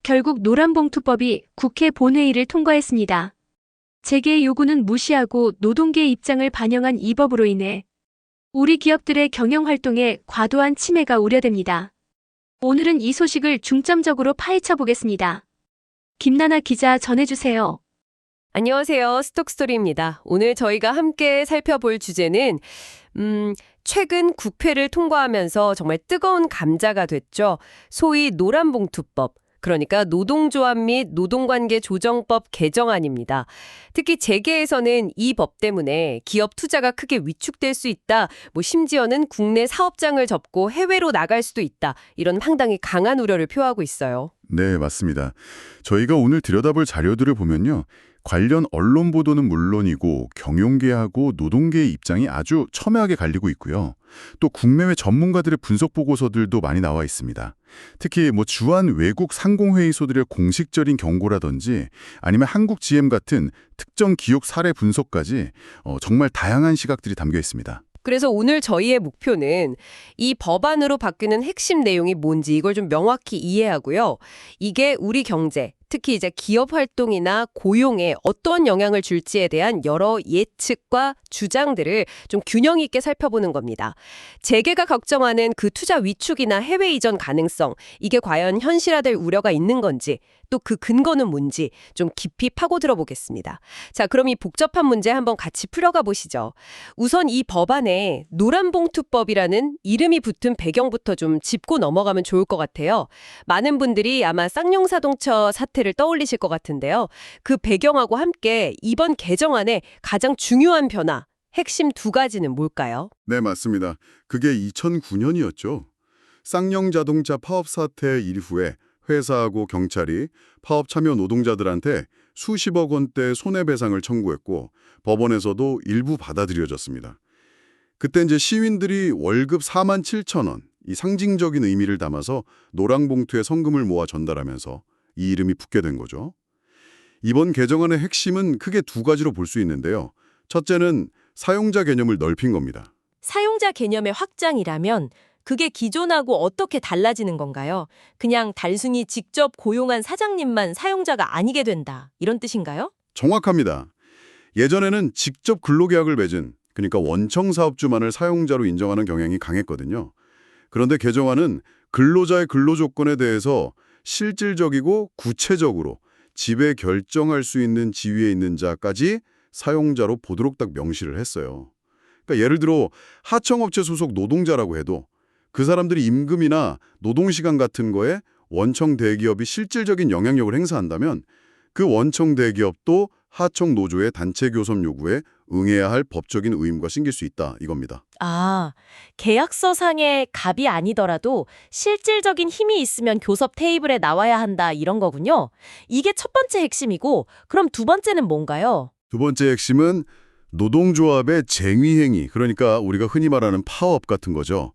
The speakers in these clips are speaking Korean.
결국 노란봉투법이 국회 본회의를 통과했습니다. 재계의 요구는 무시하고 노동계의 입장을 반영한 이 법으로 인해 우리 기업들의 경영활동에 과도한 침해가 우려됩니다. 오늘은 이 소식을 중점적으로 파헤쳐 보겠습니다. 김나나 기자 전해주세요. 안녕하세요. 스톡스토리입니다. 오늘 저희가 함께 살펴볼 주제는 최근 국회를 통과하면서 정말 뜨거운 감자가 됐죠. 소위 노란봉투법. 그러니까 노동조합 및 노동관계 조정법 개정안입니다. 특히 재계에서는 이 법 때문에 기업 투자가 크게 위축될 수 있다. 심지어는 국내 사업장을 접고 해외로 나갈 수도 있다. 이런 상당히 강한 우려를 표하고 있어요. 네, 맞습니다. 저희가 오늘 들여다볼 자료들을 보면요. 관련 언론 보도는 물론이고 경영계하고 노동계의 입장이 아주 첨예하게 갈리고 있고요. 또 국내외 전문가들의 분석 보고서들도 많이 나와 있습니다. 특히 주한 외국 상공회의소들의 공식적인 경고라든지 아니면 한국 GM 같은 특정 기업 사례 분석까지 정말 다양한 시각들이 담겨 있습니다. 그래서 오늘 저희의 목표는 이 법안으로 바뀌는 핵심 내용이 뭔지 이걸 좀 명확히 이해하고요. 이게 우리 경제, 특히 이제 기업 활동이나 고용에 어떤 영향을 줄지에 대한 여러 예측과 주장들을 좀 균형 있게 살펴보는 겁니다. 재계가 걱정하는 그 투자 위축이나 해외 이전 가능성, 이게 과연 현실화될 우려가 있는 건지, 또 그 근거는 뭔지 좀 깊이 파고들어 보겠습니다. 자, 그럼 이 복잡한 문제 한번 같이 풀어가 보시죠. 우선 이 법안에 노란봉투법이라는 이름이 붙은 배경부터 좀 짚고 넘어가면 좋을 것 같아요. 많은 분들이 아마 쌍용자동차 사태를 떠올리실 것 같은데요. 그 배경하고 함께 이번 개정안의 가장 중요한 변화, 핵심 두 가지는 뭘까요? 네, 맞습니다. 그게 2009년이었죠. 쌍용자동차 파업 사태 이후에 회사하고 경찰이 파업 참여 노동자들한테 수십억 원대 손해배상을 청구했고 법원에서도 일부 받아들여졌습니다. 그때 이제 시민들이 월급 4만 7천 원, 이 상징적인 의미를 담아서 노란봉투에 성금을 모아 전달하면서 이 이름이 붙게 된 거죠. 이번 개정안의 핵심은 크게 두 가지로 볼 수 있는데요. 첫째는 사용자 개념을 넓힌 겁니다. 사용자 개념의 확장이라면 그게 기존하고 어떻게 달라지는 건가요? 그냥 단순히 직접 고용한 사장님만 사용자가 아니게 된다. 이런 뜻인가요? 정확합니다. 예전에는 직접 근로계약을 맺은, 그러니까 원청 사업주만을 사용자로 인정하는 경향이 강했거든요. 그런데 개정안은 근로자의 근로조건에 대해서 실질적이고 구체적으로 지배 결정할 수 있는 지위에 있는 자까지 사용자로 보도록 딱 명시를 했어요. 그러니까 예를 들어 하청업체 소속 노동자라고 해도 그 사람들이 임금이나 노동시간 같은 거에 원청 대기업이 실질적인 영향력을 행사한다면 그 원청 대기업도 하청 노조의 단체 교섭 요구에 응해야 할 법적인 의무가 생길 수 있다 이겁니다. 아, 계약서상의 갑이 아니더라도 실질적인 힘이 있으면 교섭 테이블에 나와야 한다 이런 거군요. 이게 첫 번째 핵심이고 그럼 두 번째는 뭔가요? 두 번째 핵심은 노동조합의 쟁의행위, 그러니까 우리가 흔히 말하는 파업 같은 거죠.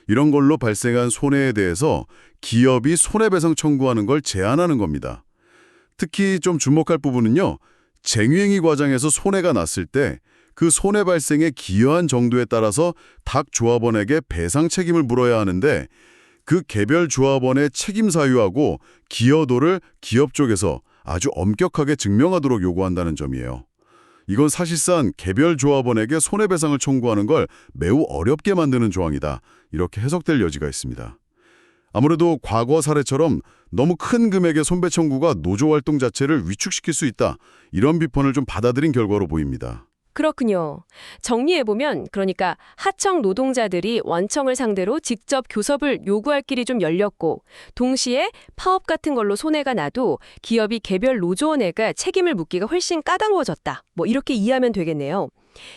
이런 걸로 발생한 손해에 대해서 기업이 손해배상 청구하는 걸 제한하는 겁니다. 특히 좀 주목할 부분은요. 쟁의행위 과정에서 손해가 났을 때 그 손해 발생에 기여한 정도에 따라서 각 조합원에게 배상 책임을 물어야 하는데 그 개별 조합원의 책임 사유하고 기여도를 기업 쪽에서 아주 엄격하게 증명하도록 요구한다는 점이에요. 이건 사실상 개별 조합원에게 손해배상을 청구하는 걸 매우 어렵게 만드는 조항이다. 이렇게 해석될 여지가 있습니다. 아무래도 과거 사례처럼 너무 큰 금액의 손배 청구가 노조 활동 자체를 위축시킬 수 있다. 이런 비판을 좀 받아들인 결과로 보입니다. 그렇군요. 정리해보면 그러니까 하청 노동자들이 원청을 상대로 직접 교섭을 요구할 길이 좀 열렸고 동시에 파업 같은 걸로 손해가 나도 기업이 개별 노조원에게 책임을 묻기가 훨씬 까다로워졌다. 이렇게 이해하면 되겠네요.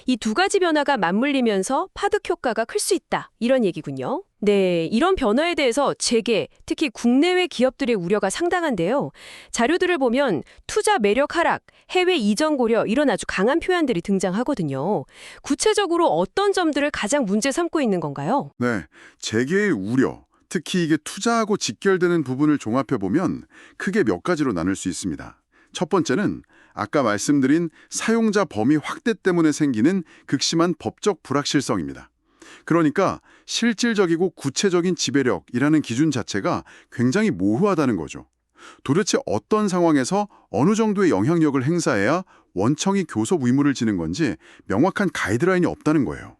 이 두 가지 변화가 맞물리면서 파득 효과가 클 수 있다. 이런 얘기군요. 네, 이런 변화에 대해서 재계, 특히 국내외 기업들의 우려가 상당한데요. 자료들을 보면 투자 매력 하락, 해외 이전 고려 이런 아주 강한 표현들이 등장하거든요. 구체적으로 어떤 점들을 가장 문제 삼고 있는 건가요? 네, 재계의 우려, 특히 이게 투자하고 직결되는 부분을 종합해보면 크게 몇 가지로 나눌 수 있습니다. 첫 번째는 아까 말씀드린 사용자 범위 확대 때문에 생기는 극심한 법적 불확실성입니다. 그러니까 실질적이고 구체적인 지배력이라는 기준 자체가 굉장히 모호하다는 거죠. 도대체 어떤 상황에서 어느 정도의 영향력을 행사해야 원청이 교섭 의무를 지는 건지 명확한 가이드라인이 없다는 거예요.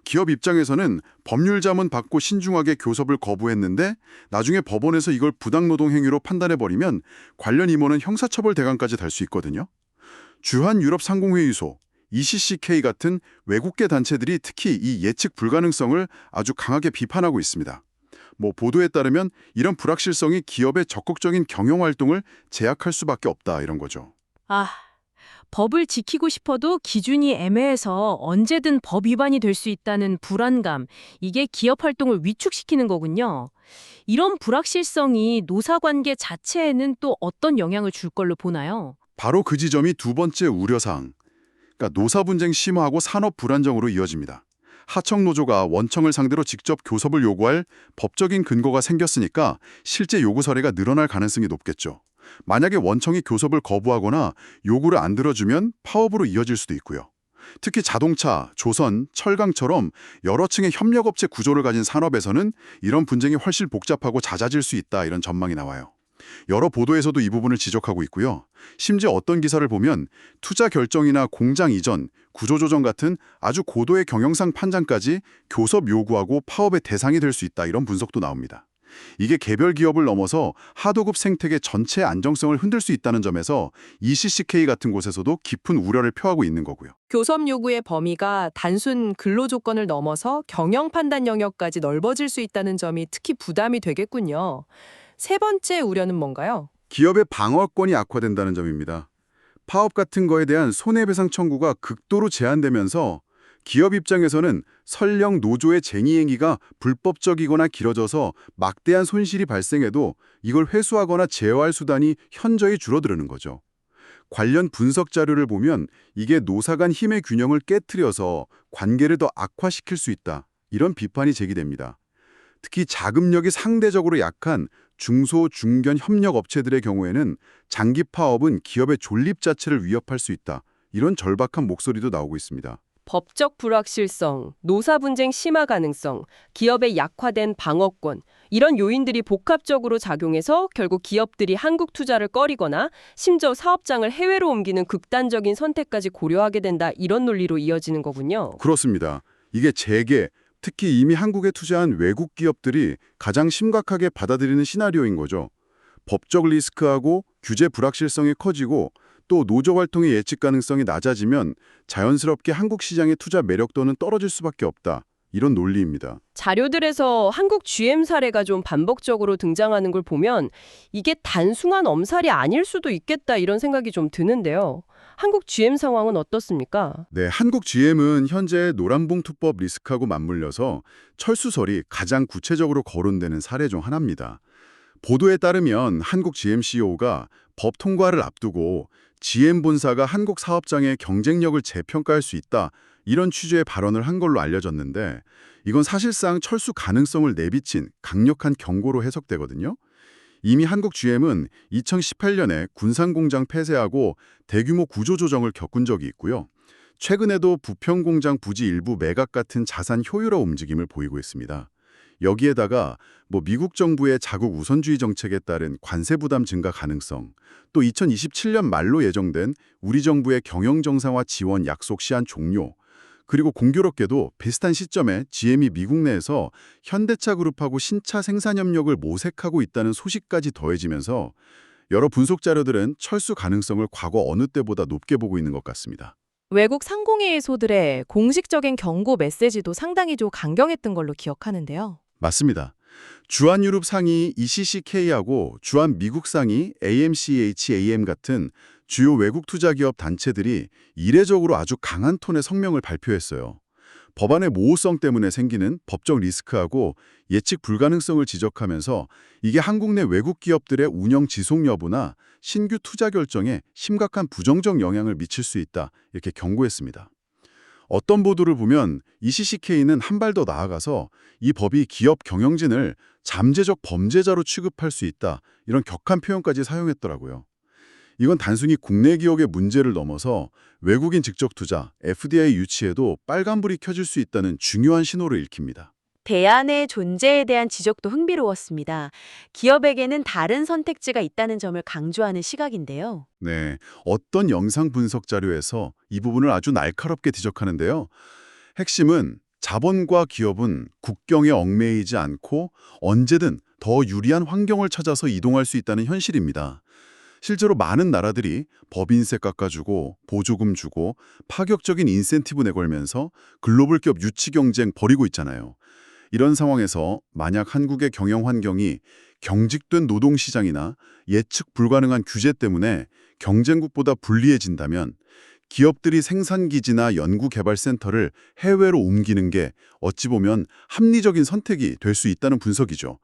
기업 입장에서는 법률 자문 받고 신중하게 교섭을 거부했는데 나중에 법원에서 이걸 부당노동 행위로 판단해버리면 관련 임원은 형사처벌 대상까지 달 수 있거든요. 주한유럽상공회의소, ECCK 같은 외국계 단체들이 특히 이 예측 불가능성을 아주 강하게 비판하고 있습니다. 보도에 따르면 이런 불확실성이 기업의 적극적인 경영 활동을 제약할 수밖에 없다 이런 거죠. 법을 지키고 싶어도 기준이 애매해서 언제든 법 위반이 될 수 있다는 불안감, 이게 기업 활동을 위축시키는 거군요. 이런 불확실성이 노사관계 자체에는 또 어떤 영향을 줄 걸로 보나요? 바로 그 지점이 두 번째 우려사항. 그러니까 노사 분쟁 심화하고 산업 불안정으로 이어집니다. 하청 노조가 원청을 상대로 직접 교섭을 요구할 법적인 근거가 생겼으니까 실제 요구 사례가 늘어날 가능성이 높겠죠. 만약에 원청이 교섭을 거부하거나 요구를 안 들어주면 파업으로 이어질 수도 있고요. 특히 자동차, 조선, 철강처럼 여러 층의 협력업체 구조를 가진 산업에서는 이런 분쟁이 훨씬 복잡하고 잦아질 수 있다 이런 전망이 나와요. 여러 보도에서도 이 부분을 지적하고 있고요. 심지어 어떤 기사를 보면 투자 결정이나 공장 이전, 구조조정 같은 아주 고도의 경영상 판단까지 교섭 요구하고 파업의 대상이 될 수 있다 이런 분석도 나옵니다. 이게 개별 기업을 넘어서 하도급 생태계 전체의 안정성을 흔들 수 있다는 점에서 ECCK 같은 곳에서도 깊은 우려를 표하고 있는 거고요. 교섭 요구의 범위가 단순 근로 조건을 넘어서 경영 판단 영역까지 넓어질 수 있다는 점이 특히 부담이 되겠군요. 세 번째 우려는 뭔가요? 기업의 방어권이 악화된다는 점입니다. 파업 같은 거에 대한 손해배상 청구가 극도로 제한되면서 기업 입장에서는 설령 노조의 쟁의 행위가 불법적이거나 길어져서 막대한 손실이 발생해도 이걸 회수하거나 제어할 수단이 현저히 줄어드는 거죠. 관련 분석 자료를 보면 이게 노사 간 힘의 균형을 깨트려서 관계를 더 악화시킬 수 있다. 이런 비판이 제기됩니다. 특히 자금력이 상대적으로 약한 중소, 중견 협력 업체들의 경우에는 장기 파업은 기업의 존립 자체를 위협할 수 있다. 이런 절박한 목소리도 나오고 있습니다. 법적 불확실성, 노사 분쟁 심화 가능성, 기업의 약화된 방어권, 이런 요인들이 복합적으로 작용해서 결국 기업들이 한국 투자를 꺼리거나 심지어 사업장을 해외로 옮기는 극단적인 선택까지 고려하게 된다, 이런 논리로 이어지는 거군요. 그렇습니다. 이게 재계, 특히 이미 한국에 투자한 외국 기업들이 가장 심각하게 받아들이는 시나리오인 거죠. 법적 리스크하고 규제 불확실성이 커지고 또 노조 활동의 예측 가능성이 낮아지면 자연스럽게 한국 시장의 투자 매력도는 떨어질 수밖에 없다. 이런 논리입니다. 자료들에서 한국 GM 사례가 좀 반복적으로 등장하는 걸 보면 이게 단순한 엄살이 아닐 수도 있겠다, 이런 생각이 좀 드는데요. 한국 GM 상황은 어떻습니까? 네, 한국 GM은 현재 노란봉투법 리스크하고 맞물려서 철수설이 가장 구체적으로 거론되는 사례 중 하나입니다. 보도에 따르면 한국 GM CEO가 법 통과를 앞두고 GM 본사가 한국 사업장의 경쟁력을 재평가할 수 있다, 이런 취지의 발언을 한 걸로 알려졌는데 이건 사실상 철수 가능성을 내비친 강력한 경고로 해석되거든요. 이미 한국 GM은 2018년에 군산공장 폐쇄하고 대규모 구조조정을 겪은 적이 있고요. 최근에도 부평공장 부지 일부 매각 같은 자산 효율화 움직임을 보이고 있습니다. 여기에다가 미국 정부의 자국 우선주의 정책에 따른 관세 부담 증가 가능성, 또 2027년 말로 예정된 우리 정부의 경영 정상화 지원 약속 시한 종료, 그리고 공교롭게도 비슷한 시점에 GM이 미국 내에서 현대차 그룹하고 신차 생산 협력을 모색하고 있다는 소식까지 더해지면서 여러 분석 자료들은 철수 가능성을 과거 어느 때보다 높게 보고 있는 것 같습니다. 외국 상공회의소들의 공식적인 경고 메시지도 상당히 좀 강경했던 걸로 기억하는데요. 맞습니다. 주한유럽 상위 ECCK하고 주한 미국 상위 AMCHAM 같은 주요 외국 투자기업 단체들이 이례적으로 아주 강한 톤의 성명을 발표했어요. 법안의 모호성 때문에 생기는 법적 리스크하고 예측 불가능성을 지적하면서 이게 한국 내 외국 기업들의 운영 지속 여부나 신규 투자 결정에 심각한 부정적 영향을 미칠 수 있다, 이렇게 경고했습니다. 어떤 보도를 보면 ECCK는 한 발 더 나아가서 이 법이 기업 경영진을 잠재적 범죄자로 취급할 수 있다, 이런 격한 표현까지 사용했더라고요. 이건 단순히 국내 기업의 문제를 넘어서 외국인 직접 투자, FDI 유치에도 빨간불이 켜질 수 있다는 중요한 신호를 읽힙니다. 대안의 존재에 대한 지적도 흥미로웠습니다. 기업에게는 다른 선택지가 있다는 점을 강조하는 시각인데요. 네, 어떤 영상 분석 자료에서 이 부분을 아주 날카롭게 지적하는데요. 핵심은 자본과 기업은 국경에 얽매이지 않고 언제든 더 유리한 환경을 찾아서 이동할 수 있다는 현실입니다. 실제로 많은 나라들이 법인세 깎아주고 보조금 주고 파격적인 인센티브 내걸면서 글로벌 기업 유치 경쟁 벌이고 있잖아요. 이런 상황에서 만약 한국의 경영 환경이 경직된 노동시장이나 예측 불가능한 규제 때문에 경쟁국보다 불리해진다면 기업들이 생산기지나 연구개발센터를 해외로 옮기는 게 어찌 보면 합리적인 선택이 될 수 있다는 분석이죠.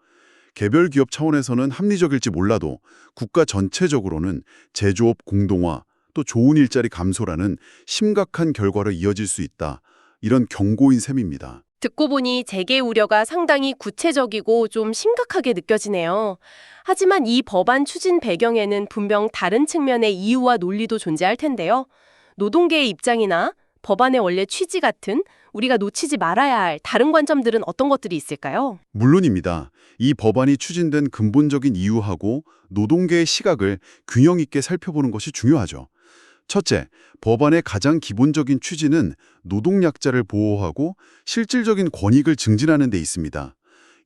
개별 기업 차원에서는 합리적일지 몰라도 국가 전체적으로는 제조업 공동화, 또 좋은 일자리 감소라는 심각한 결과로 이어질 수 있다. 이런 경고인 셈입니다. 듣고 보니 재계 우려가 상당히 구체적이고 좀 심각하게 느껴지네요. 하지만 이 법안 추진 배경에는 분명 다른 측면의 이유와 논리도 존재할 텐데요. 노동계의 입장이나 법안의 원래 취지 같은 우리가 놓치지 말아야 할 다른 관점들은 어떤 것들이 있을까요? 물론입니다. 이 법안이 추진된 근본적인 이유하고 노동계의 시각을 균형 있게 살펴보는 것이 중요하죠. 첫째, 법안의 가장 기본적인 취지는 노동약자를 보호하고 실질적인 권익을 증진하는 데 있습니다.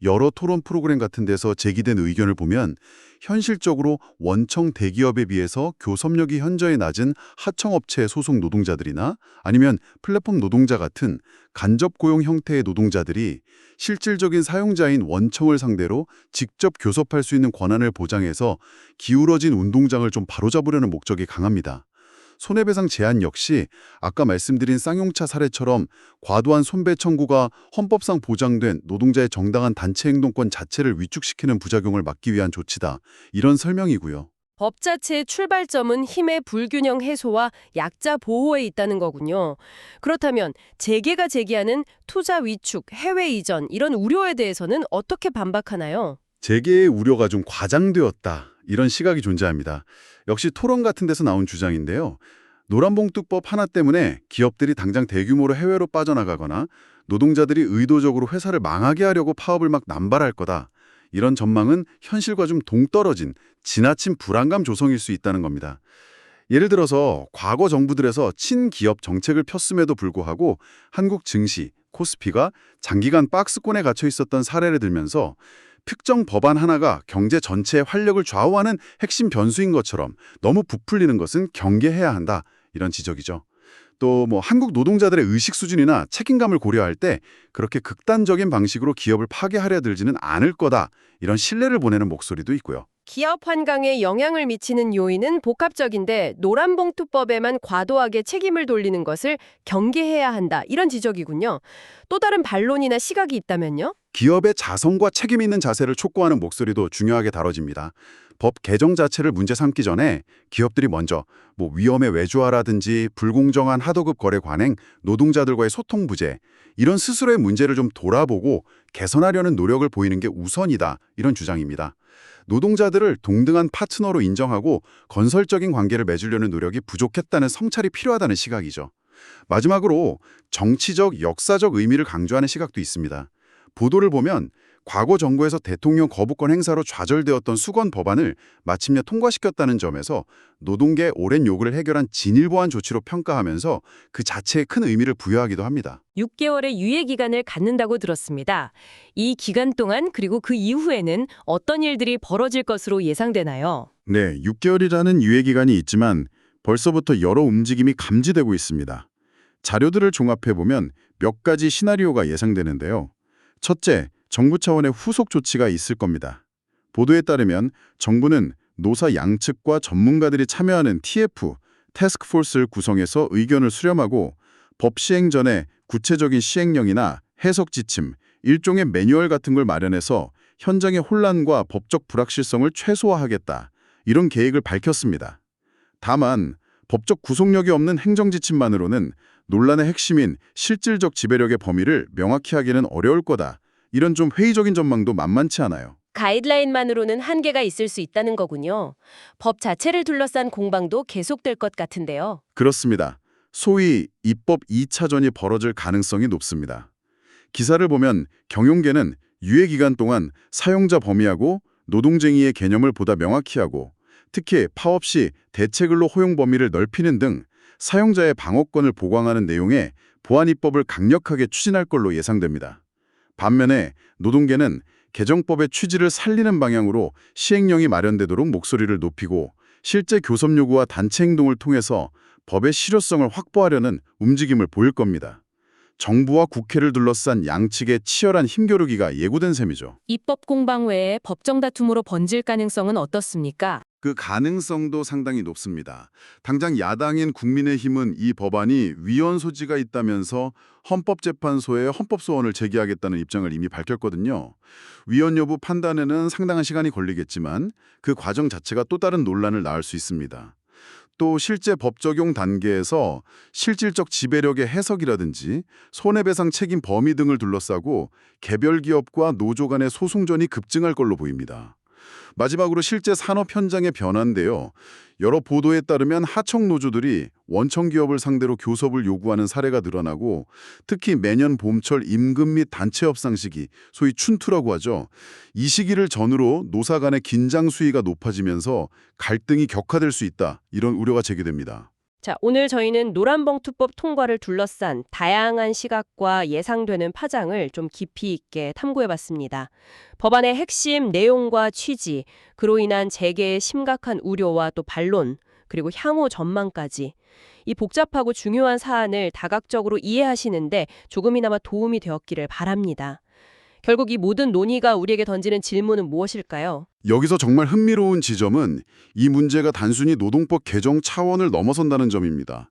여러 토론 프로그램 같은 데서 제기된 의견을 보면 현실적으로 원청 대기업에 비해서 교섭력이 현저히 낮은 하청업체 소속 노동자들이나 아니면 플랫폼 노동자 같은 간접 고용 형태의 노동자들이 실질적인 사용자인 원청을 상대로 직접 교섭할 수 있는 권한을 보장해서 기울어진 운동장을 좀 바로잡으려는 목적이 강합니다. 손해배상 제한 역시 아까 말씀드린 쌍용차 사례처럼 과도한 손배 청구가 헌법상 보장된 노동자의 정당한 단체 행동권 자체를 위축시키는 부작용을 막기 위한 조치다. 이런 설명이고요. 법 자체의 출발점은 힘의 불균형 해소와 약자 보호에 있다는 거군요. 그렇다면 재계가 제기하는 투자 위축, 해외 이전 이런 우려에 대해서는 어떻게 반박하나요? 재계의 우려가 좀 과장되었다. 이런 시각이 존재합니다. 역시 토론 같은 데서 나온 주장인데요. 노란봉투법 하나 때문에 기업들이 당장 대규모로 해외로 빠져나가거나 노동자들이 의도적으로 회사를 망하게 하려고 파업을 막 남발할 거다. 이런 전망은 현실과 좀 동떨어진 지나친 불안감 조성일 수 있다는 겁니다. 예를 들어서 과거 정부들에서 친기업 정책을 폈음에도 불구하고 한국 증시, 코스피가 장기간 박스권에 갇혀 있었던 사례를 들면서 특정 법안 하나가 경제 전체의 활력을 좌우하는 핵심 변수인 것처럼 너무 부풀리는 것은 경계해야 한다. 이런 지적이죠. 또 한국 노동자들의 의식 수준이나 책임감을 고려할 때 그렇게 극단적인 방식으로 기업을 파괴하려 들지는 않을 거다. 이런 신뢰를 보내는 목소리도 있고요. 기업 환경에 영향을 미치는 요인은 복합적인데 노란봉투법에만 과도하게 책임을 돌리는 것을 경계해야 한다. 이런 지적이군요. 또 다른 반론이나 시각이 있다면요? 기업의 자성과 책임 있는 자세를 촉구하는 목소리도 중요하게 다뤄집니다. 법 개정 자체를 문제 삼기 전에 기업들이 먼저 위험의 외주화라든지 불공정한 하도급 거래 관행, 노동자들과의 소통 부재 이런 스스로의 문제를 좀 돌아보고 개선하려는 노력을 보이는 게 우선이다. 이런 주장입니다. 노동자들을 동등한 파트너로 인정하고 건설적인 관계를 맺으려는 노력이 부족했다는 성찰이 필요하다는 시각이죠. 마지막으로 정치적, 역사적 의미를 강조하는 시각도 있습니다. 보도를 보면 과거 정부에서 대통령 거부권 행사로 좌절되었던 수건 법안을 마침내 통과시켰다는 점에서 노동계의 오랜 요구를 해결한 진일보한 조치로 평가하면서 그 자체에 큰 의미를 부여하기도 합니다. 6개월의 유예 기간을 갖는다고 들었습니다. 이 기간 동안 그리고 그 이후에는 어떤 일들이 벌어질 것으로 예상되나요? 네, 6개월이라는 유예 기간이 있지만 벌써부터 여러 움직임이 감지되고 있습니다. 자료들을 종합해보면 몇 가지 시나리오가 예상되는데요. 첫째, 정부 차원의 후속 조치가 있을 겁니다. 보도에 따르면 정부는 노사 양측과 전문가들이 참여하는 TF, 태스크포스를 구성해서 의견을 수렴하고 법 시행 전에 구체적인 시행령이나 해석 지침, 일종의 매뉴얼 같은 걸 마련해서 현장의 혼란과 법적 불확실성을 최소화하겠다. 이런 계획을 밝혔습니다. 다만 법적 구속력이 없는 행정 지침만으로는 논란의 핵심인 실질적 지배력의 범위를 명확히 하기는 어려울 거다. 이런 좀 회의적인 전망도 만만치 않아요. 가이드라인만으로는 한계가 있을 수 있다는 거군요. 법 자체를 둘러싼 공방도 계속될 것 같은데요. 그렇습니다. 소위 입법 2차전이 벌어질 가능성이 높습니다. 기사를 보면 경영계는 유예 기간 동안 사용자 범위하고 노동쟁의의 개념을 보다 명확히 하고 특히 파업 시 대체근로 허용 범위를 넓히는 등 사용자의 방어권을 보강하는 내용의 보안 입법을 강력하게 추진할 걸로 예상됩니다. 반면에 노동계는 개정법의 취지를 살리는 방향으로 시행령이 마련되도록 목소리를 높이고 실제 교섭 요구와 단체 행동을 통해서 법의 실효성을 확보하려는 움직임을 보일 겁니다. 정부와 국회를 둘러싼 양측의 치열한 힘겨루기가 예고된 셈이죠. 입법 공방 외에 법정 다툼으로 번질 가능성은 어떻습니까? 그 가능성도 상당히 높습니다. 당장 야당인 국민의힘은 이 법안이 위헌 소지가 있다면서 헌법재판소에 헌법소원을 제기하겠다는 입장을 이미 밝혔거든요. 위헌 여부 판단에는 상당한 시간이 걸리겠지만 그 과정 자체가 또 다른 논란을 낳을 수 있습니다. 또 실제 법 적용 단계에서 실질적 지배력의 해석이라든지 손해배상 책임 범위 등을 둘러싸고 개별 기업과 노조 간의 소송전이 급증할 걸로 보입니다. 마지막으로 실제 산업 현장의 변화인데요. 여러 보도에 따르면 하청 노조들이 원청 기업을 상대로 교섭을 요구하는 사례가 늘어나고 특히 매년 봄철 임금 및 단체 협상 시기, 소위 춘투라고 하죠. 이 시기를 전후로 노사 간의 긴장 수위가 높아지면서 갈등이 격화될 수 있다. 이런 우려가 제기됩니다. 자, 오늘 저희는 노란봉투법 통과를 둘러싼 다양한 시각과 예상되는 파장을 좀 깊이 있게 탐구해봤습니다. 법안의 핵심 내용과 취지, 그로 인한 재계의 심각한 우려와 또 반론, 그리고 향후 전망까지 이 복잡하고 중요한 사안을 다각적으로 이해하시는데 조금이나마 도움이 되었기를 바랍니다. 결국 이 모든 논의가 우리에게 던지는 질문은 무엇일까요? 여기서 정말 흥미로운 지점은 이 문제가 단순히 노동법 개정 차원을 넘어선다는 점입니다.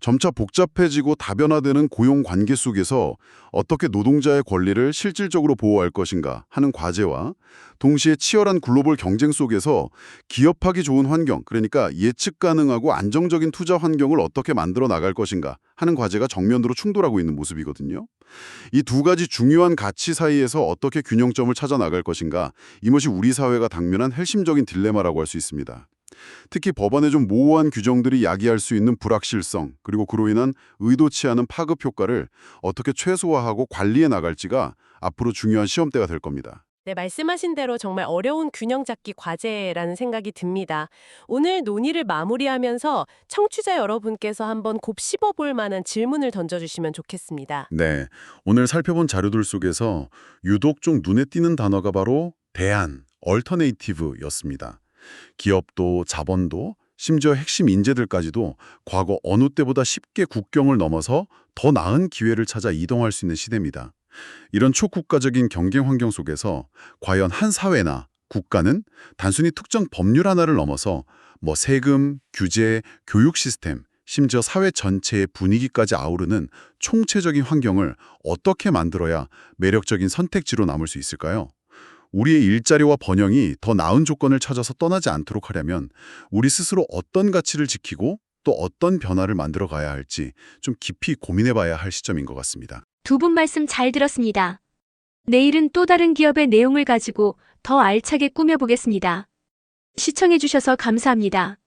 점차 복잡해지고 다변화되는 고용 관계 속에서 어떻게 노동자의 권리를 실질적으로 보호할 것인가 하는 과제와 동시에 치열한 글로벌 경쟁 속에서 기업하기 좋은 환경, 그러니까 예측 가능하고 안정적인 투자 환경을 어떻게 만들어 나갈 것인가 하는 과제가 정면으로 충돌하고 있는 모습이거든요. 이 두 가지 중요한 가치 사이에서 어떻게 균형점을 찾아 나갈 것인가, 이것이 우리 사회가 당면한 핵심적인 딜레마라고 할 수 있습니다. 특히 법안의 좀 모호한 규정들이 야기할 수 있는 불확실성, 그리고 그로 인한 의도치 않은 파급 효과를 어떻게 최소화하고 관리해 나갈지가 앞으로 중요한 시험대가 될 겁니다. 네, 말씀하신 대로 정말 어려운 균형 잡기 과제라는 생각이 듭니다. 오늘 논의를 마무리하면서 청취자 여러분께서 한번 곱씹어볼 만한 질문을 던져주시면 좋겠습니다. 네, 오늘 살펴본 자료들 속에서 유독 좀 눈에 띄는 단어가 바로 대안, 얼터네이티브였습니다. 기업도 자본도 심지어 핵심 인재들까지도 과거 어느 때보다 쉽게 국경을 넘어서 더 나은 기회를 찾아 이동할 수 있는 시대입니다. 이런 초국가적인 경쟁 환경 속에서 과연 한 사회나 국가는 단순히 특정 법률 하나를 넘어서 세금, 규제, 교육 시스템, 심지어 사회 전체의 분위기까지 아우르는 총체적인 환경을 어떻게 만들어야 매력적인 선택지로 남을 수 있을까요? 우리의 일자리와 번영이 더 나은 조건을 찾아서 떠나지 않도록 하려면 우리 스스로 어떤 가치를 지키고 또 어떤 변화를 만들어 가야 할지 좀 깊이 고민해 봐야 할 시점인 것 같습니다. 두 분 말씀 잘 들었습니다. 내일은 또 다른 기업의 내용을 가지고 더 알차게 꾸며보겠습니다. 시청해주셔서 감사합니다.